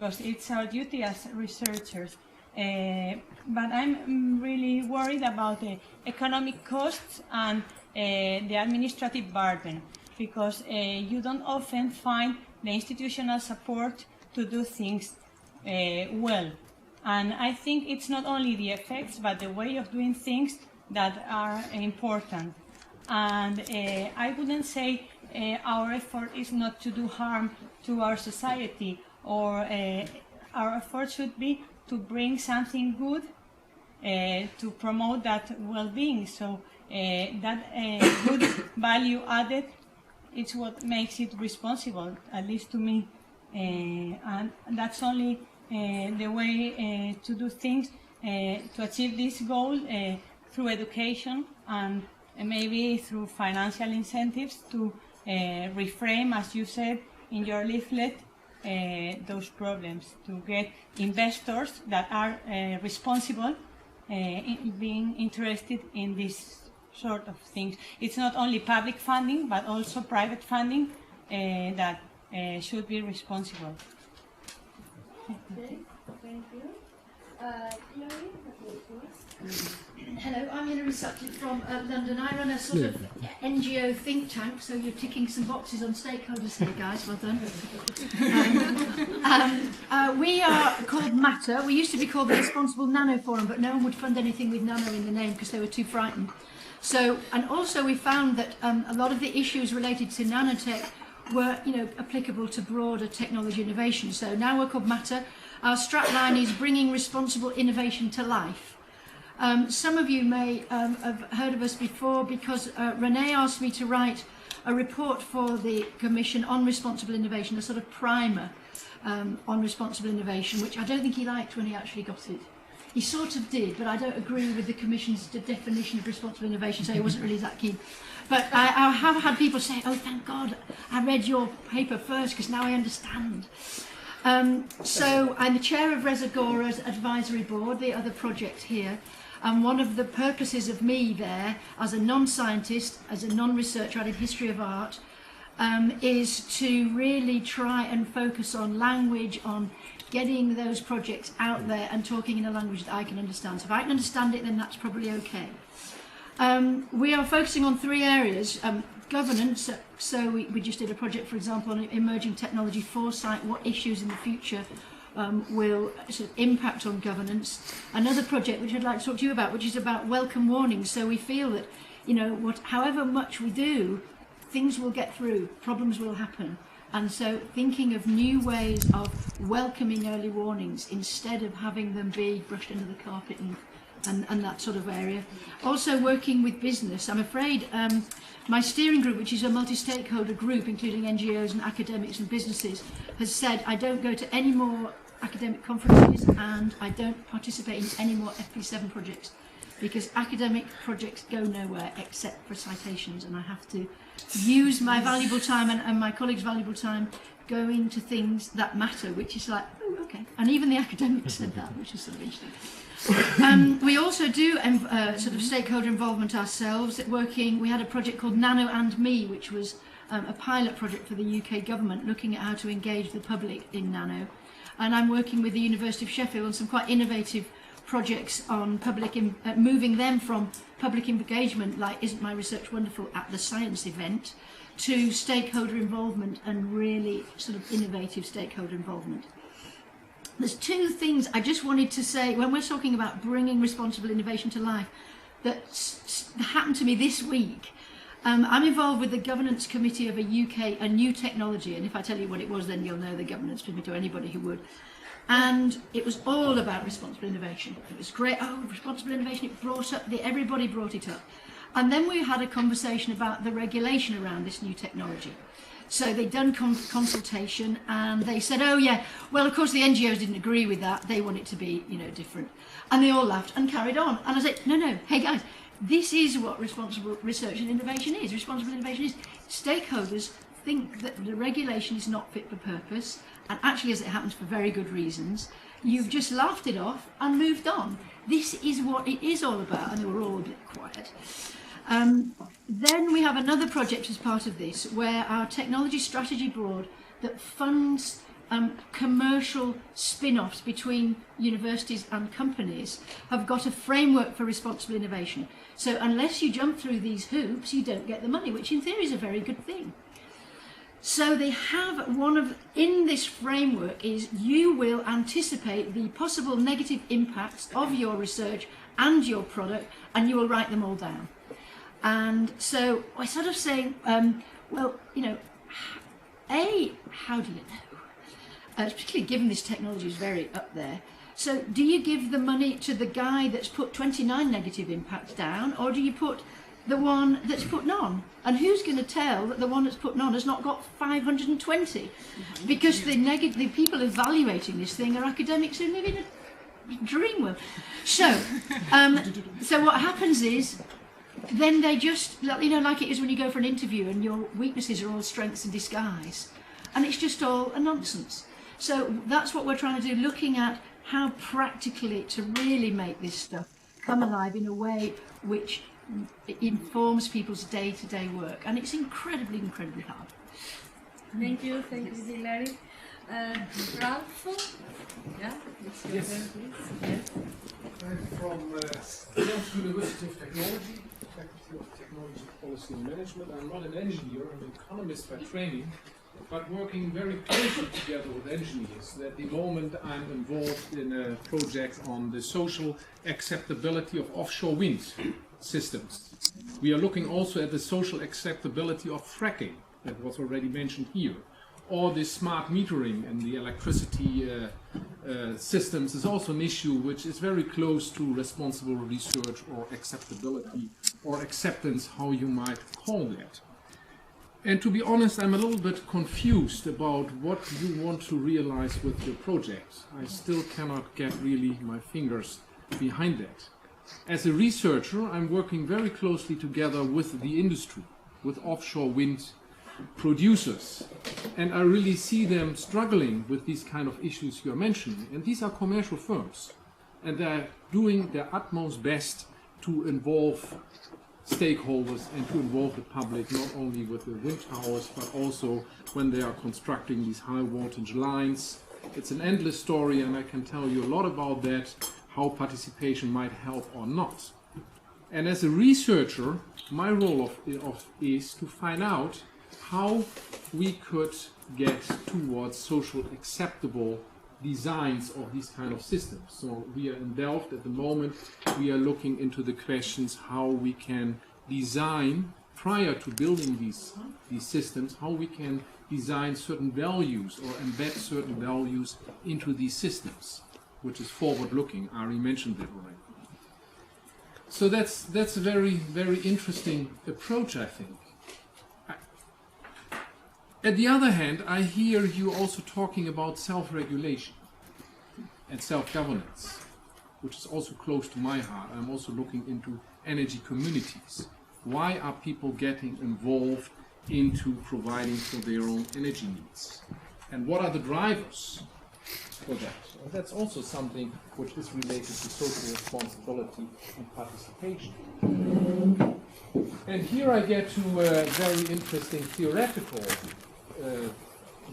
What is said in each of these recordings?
because it's our duty as researchers. But I'm really worried about the economic costs and the administrative burden, because you don't often find the institutional support to do things well. And I think it's not only the effects, but the way of doing things that are important. And I wouldn't say our effort is not to do harm to our society, or our effort should be to bring something good, to promote that well-being. So that good value added, it's what makes it responsible, at least to me. And that's only the way to do things, to achieve this goal, through education and maybe through financial incentives to reframe, as you said in your leaflet, those problems, to get investors that are responsible in being interested in this sort of things. It's not only public funding, but also private funding that should be responsible. Okay, thank you. Hilary? Hello, I'm Hilary Sutcliffe from London. I run a sort of NGO think tank, so you're ticking some boxes on stakeholders here, guys. Well done. We are called Matter. We used to be called the Responsible Nano Forum, but no one would fund anything with nano in the name because they were too frightened. So, and also we found that a lot of the issues related to nanotech were, applicable to broader technology innovation. So now we're called Matter. Our strapline is bringing responsible innovation to life. Some of you may have heard of us before because Renee asked me to write a report for the Commission on responsible innovation, a sort of primer on responsible innovation, which I don't think he liked when he actually got it. He sort of did, but I don't agree with the Commission's definition of responsible innovation, so he wasn't really that keen. But I have had people say, oh, thank God, I read your paper first, because now I understand. So I'm the chair of Resagora's advisory board, the other project here. And one of the purposes of me there, as a non-scientist, as a non-researcher, I did history of art, is to really try and focus on language, on getting those projects out there and talking in a language that I can understand. So if I can understand it, then that's probably okay. We are focusing on three areas. Governance, so we just did a project, for example, on emerging technology foresight, what issues in the future will sort of impact on governance. Another project which I'd like to talk to you about, which is about welcome warnings. So we feel that, however much we do, things will get through, problems will happen. And so thinking of new ways of welcoming early warnings instead of having them be brushed under the carpet and that sort of area. Also working with business. I'm afraid my steering group, which is a multi-stakeholder group including NGOs and academics and businesses, has said I don't go to any more academic conferences and I don't participate in any more FP7 projects, because academic projects go nowhere except for citations, and I have to use my valuable time and my colleagues' valuable time going to things that matter, which is like, oh, okay. And even the academics said that, which is sort of interesting. We also do sort of stakeholder involvement ourselves. We had a project called Nano and Me, which was a pilot project for the UK government looking at how to engage the public in nano. And I'm working with the University of Sheffield on some quite innovative projects on moving them from public engagement, like Isn't My Research Wonderful at the science event, to stakeholder involvement and really sort of innovative stakeholder involvement. There's two things I just wanted to say when we're talking about bringing responsible innovation to life that happened to me this week. I'm involved with the governance committee of a new technology, and if I tell you what it was, then you'll know the governance committee, or anybody who would. And it was all about responsible innovation. It was great. Oh, responsible innovation, it brought up, everybody brought it up. And then we had a conversation about the regulation around this new technology. So they'd done consultation and they said, oh yeah, well of course the NGOs didn't agree with that. They want it to be, different. And they all laughed and carried on. And I said, no, hey guys, this is what responsible research and innovation is. Responsible innovation is stakeholders think that the regulation is not fit for purpose, and actually, as it happens, for very good reasons. You've just laughed it off and moved on. This is what it is all about, and they were all a bit quiet. Then we have another project as part of this, where our technology strategy board that funds commercial spin-offs between universities and companies have got a framework for responsible innovation. So unless you jump through these hoops, you don't get the money, which in theory is a very good thing. So they have in this framework is you will anticipate the possible negative impacts of your research and your product, and you will write them all down. And so I sort of saying, well, you know, how do you know? Particularly given this technology is very up there. So do you give the money to the guy that's put 29 negative impacts down, or do you put the one that's put none? And who's going to tell that the one that's put none has not got 520? Because the people evaluating this thing are academics who live in a dream world. So, so what happens is, then they just, you know, like it is when you go for an interview and your weaknesses are all strengths in disguise, and it's just all a nonsense. So that's what we're trying to do, looking at how practically to really make this stuff come alive in a way which informs people's day-to-day work, and it's incredibly, incredibly hard. Thank you, Hilary. Ralph? Yeah, it's your turn, please. Yes. I'm from Delft University of Technology, Faculty of Technology, Policy and Management. I'm not an engineer, I'm an economist by training, but working very closely together with engineers. At the moment I'm involved in a project on the social acceptability of offshore wind systems. We are looking also at the social acceptability of fracking, that was already mentioned here. Or the smart metering and the electricity systems is also an issue which is very close to responsible research or acceptability or acceptance, how you might call that. And to be honest, I'm a little bit confused about what you want to realize with your project. I still cannot get really my fingers behind that. As a researcher, I'm working very closely together with the industry, with offshore wind producers, and I really see them struggling with these kind of issues you're mentioning. And these are commercial firms, and they're doing their utmost best to involve stakeholders and to involve the public, not only with the wind towers, but also when they are constructing these high voltage lines. It's an endless story, and I can tell you a lot about that, how participation might help or not. And as a researcher, my role is to find out how we could get towards social acceptable designs of these kind of systems. So we are in Delft at the moment, we are looking into the questions how we can design, prior to building these systems, how we can design certain values or embed certain values into these systems, which is forward-looking. Ari mentioned that already. So that's a very, very interesting approach, I think. At the other hand, I hear you also talking about self-regulation and self-governance, which is also close to my heart. I'm also looking into energy communities. Why are people getting involved into providing for their own energy needs? And what are the drivers for that? And that's also something which is related to social responsibility and participation. And here I get to a very interesting theoretical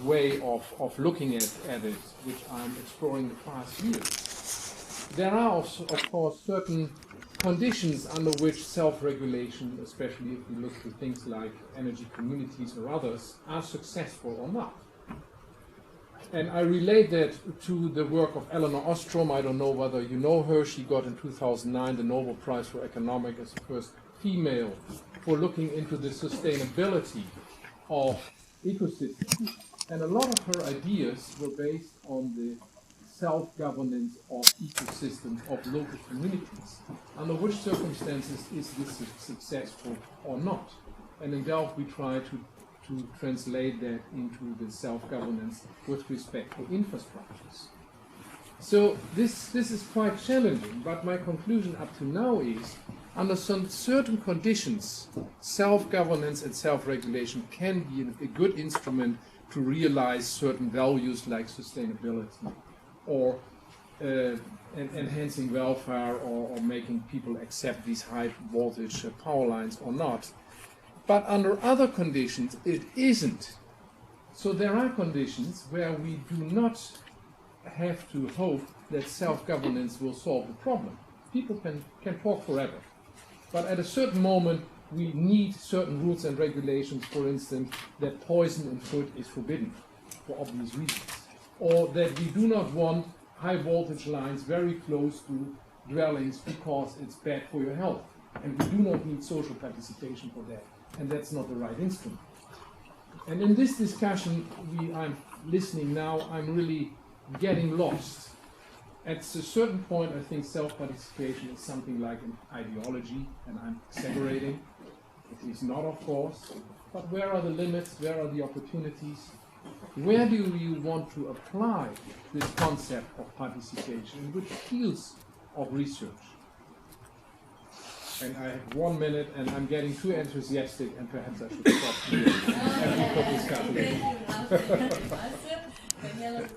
way of looking at it, which I'm exploring the past years. There are, of course, certain conditions under which self-regulation, especially if we look at things like energy communities or others, are successful or not. And I relate that to the work of Elinor Ostrom. I don't know whether you know her. She got in 2009 the Nobel Prize for Economics as the first female for looking into the sustainability of ecosystems. And a lot of her ideas were based on the self-governance of ecosystems of local communities. Under which circumstances is this successful or not? And in Delft we try to translate that into the self-governance with respect to infrastructures. So this is quite challenging, but my conclusion up to now is, under some certain conditions, self-governance and self-regulation can be a good instrument to realize certain values like sustainability or enhancing welfare or making people accept these high voltage power lines or not. But under other conditions, it isn't So there are conditions where we do not have to hope that self-governance will solve the problem. People can talk forever. But at a certain moment, we need certain rules and regulations, for instance, that poison in food is forbidden, for obvious reasons. Or that we do not want high voltage lines very close to dwellings because it's bad for your health. And we do not need social participation for that. And that's not the right instrument. And in this discussion, I'm listening now, I'm really getting lost. At a certain point, I think self-participation is something like an ideology, and I'm exaggerating. It is not, of course. But where are the limits? Where are the opportunities? Where do you want to apply this concept of participation? In which fields of research? And I have 1 minute, and I'm getting too enthusiastic, and perhaps I should stop here. And we could discuss later. Thank you, Ralph.